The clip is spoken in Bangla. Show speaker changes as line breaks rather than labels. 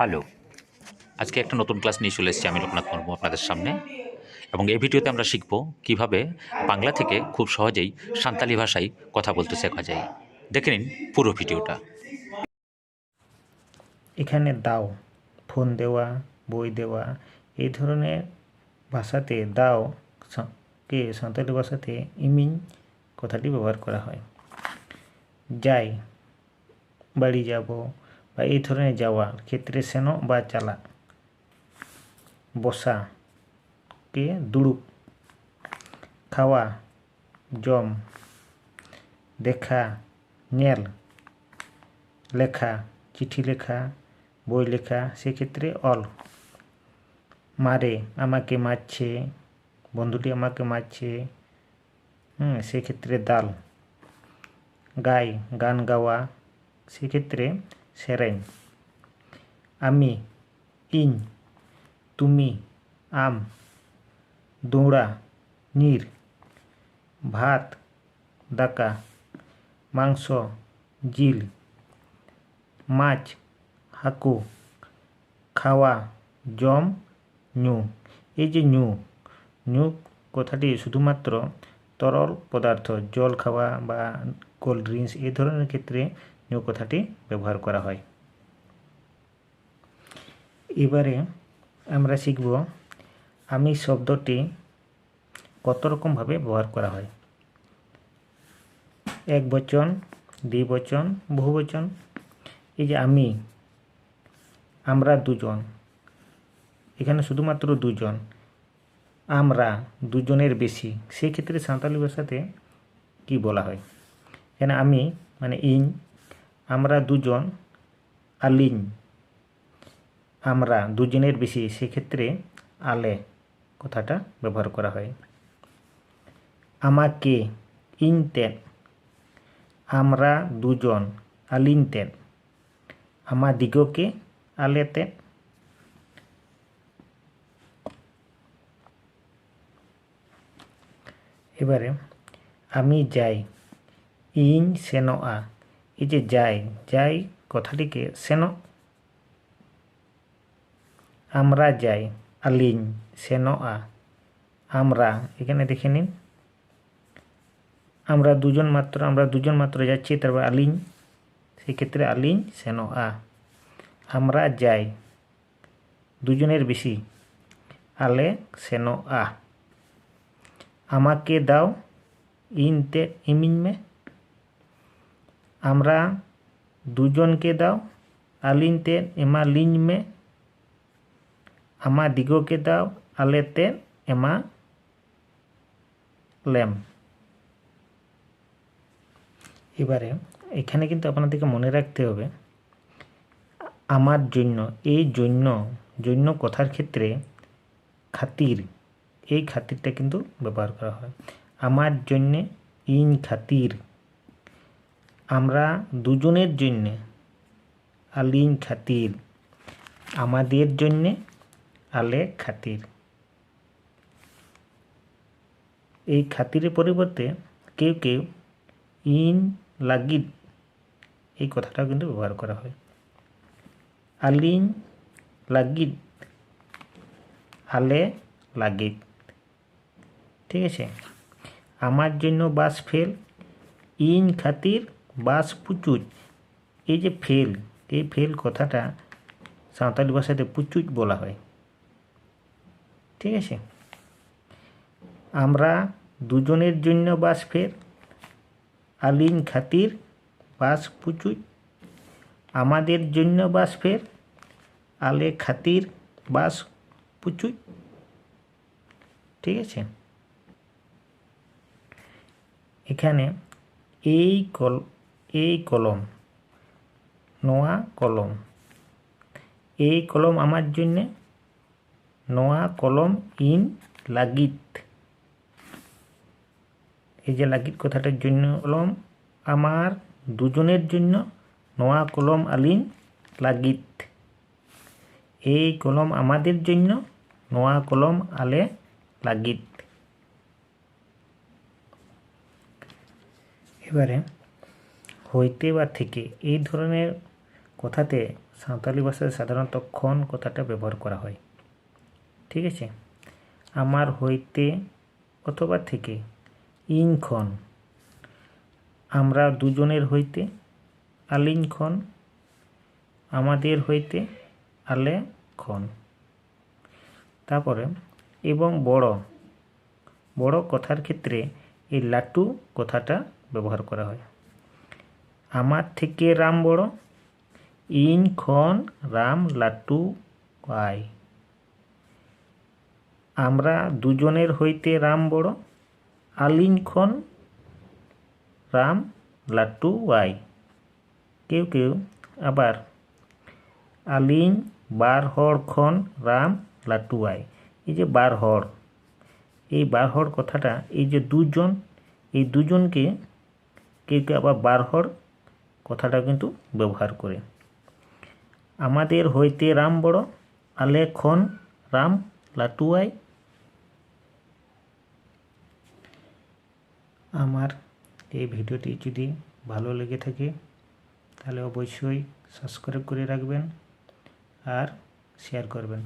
হ্যালো, আজকে একটা নতুন ক্লাস নিয়ে চলে এসেছি আমি লোকনাথ মুর্মু আপনাদের সামনে। এবং এই ভিডিওতে আমরা শিখব কিভাবে বাংলা থেকে খুব সহজেই সাঁওতালি ভাষায় কথা বলতে শেখা যায়। দেখে নিন পুরো ভিডিওটা।
এখানে দাও, ফোন দেওয়া, বই দেওয়া, এই ধরনের ভাষাতে দাও কে সাঁওতালি ভাষাতে ইমিং কথাটি ব্যবহার করা হয়। যাই, বাড়ি যাব বা এই ধরনের যাওয়ার ক্ষেত্রে সেনো বা চালা। বসা কে দুড়ুব। খাওয়া জম। দেখা নেল। লেখা চিঠি লেখা, বই লেখা, সেক্ষেত্রে অল। মারে আমাকে মারছে, বন্ধুটি আমাকে মারছে, সেক্ষেত্রে দাল। গাই গান গাওয়া, সেক্ষেত্রে সেরেন। আমি ইন, তুমি আম। দৌড়া নীর। ভাত দাকা। মাংস জিল। মাছ হাকু। খাওয়া জম নু। এই যে নু কথাটি শুধুমাত্র তরল পদার্থ, জল খাওয়া বা কোল্ড ড্রিঙ্কস এই ধরনের ক্ষেত্রে নু কথাটি ব্যবহার করা হয়। এবারে আমরা শিখব আমি শব্দটি কত রকমভাবে ব্যবহার করা হয়। এক বচন, দ্বিবচন, বহুবচন। এই যে আমি, আমরা দুজন, এখানে শুধুমাত্র দুজন। আমরা দুজনের বেশি, সেক্ষেত্রে সাঁওতালি ভাষাতে কি বলা হয়? এখানে আমি মানে ইন, আমরা দুজন আলিন। আমরা দুজনের বেশি, সেক্ষেত্রে আলে কথাটা ব্যবহার করা হয়। আমাকে ইনতেন, আমরা দুজন আলিনতেন। আমাদিগকে আলেতেন। এবারে আমি যাই ইন সেনোয়া। এই যে যাই কথাটিকে সেনো। আমরা যাই আলিন সেনোয়া। আমরা এখানে দেখে নিন, আমরা দুজন মাত্র যাচ্ছি, তারপর আলিন, সেক্ষেত্রে আলিন সেনোয়া। আমরা যাই দুজনের বেশি, আলে সেনোয়া। আমাকে দাও ইনতে ইমিনমে। আমরা দুজনকে দাও আলিনতে এমা লিনমে। আমাদিগকে দাও আলেতে এমা লেম। এবারে এখানে কিন্তু আপনাদেরকে মনে রাখতে হবে, আমার জন্য, এই জন্য কথার ক্ষেত্রে খাতির, এই খাতিরটা কিন্তু ব্যবহার করা হয়। আমার জন্যে ইন খাতির। আমরা দুজনের জন্যে আলিন খাতির। আমাদের জন্যে আলে খাতির। এই খাতিরের পরিবর্তে কেউ ইন লাগিদ এই কথাটাও কিন্তু ব্যবহার করা হয়। আলিন লাগিদ, আলে লাগিদ। ঠিক আছে। আমার জন্য বাস ফেল, ইন খাতির বাস পুচুজ। এই যে ফেল, এই ফেল কথাটা সাঁওতালি ভাষাতে পুচুজ বলা হয়। ঠিক আছে। আমরা দুজনের জন্য বাস ফের, আলিন খাতির বাস পুচুজ। আমাদের জন্য বাস ফের, আলে খাতির বাস পুচুজ। ঠিক আছে। এখানে এই কলম, নোয়া কলম, এই কলম আমার জন্যে, নোয়া কলম ইন লাগিত। এই যে লাগিত কথাটার জন্য কলম আমার দুজনের জন্য, নোয়া কলম আলিন লাগিত। এই কলম আমাদের জন্য, নোয়া কলম আলে লাগিত। এবারে হইতে বা থেকে এই ধরনের কথাতে সাঁওতালি ভাষায় সাধারণত খন কথাটা ব্যবহার করা হয়। ঠিক আছে, আমার হইতে অথবা থেকে, ইন খন, আমরা দুজনের হইতে, আলিন খন, আমাদের হইতে, আলে খন। তারপরে এবং বড়, বড় কথার ক্ষেত্রে এই লাটু কথাটা ব্যবহার করা হয়। আমার থেকে রাম বড়, ইন খন রাম লাটু আই। আমরা দুজনের হইতে রাম বড়, আলিন খন রাম লাটু আই। কেউ কেউ আবার আলিন বার হড় খন রাম লাটু আই। এই যে বার হড়, এই বার হড় কথাটা, এই যে দুজন, এই দুজনকে কেউ কেউ আবার বার হড় কথাটা কিন্তু ব্যবহার করে। আমাদের হইতে রাম বড়, আলে খন রাম লাটু আই। আমার এই ভিডিওটি যদি ভালো লেগে থাকে তাহলে অবশ্যই সাবস্ক্রাইব করে রাখবেন আর শেয়ার করবেন।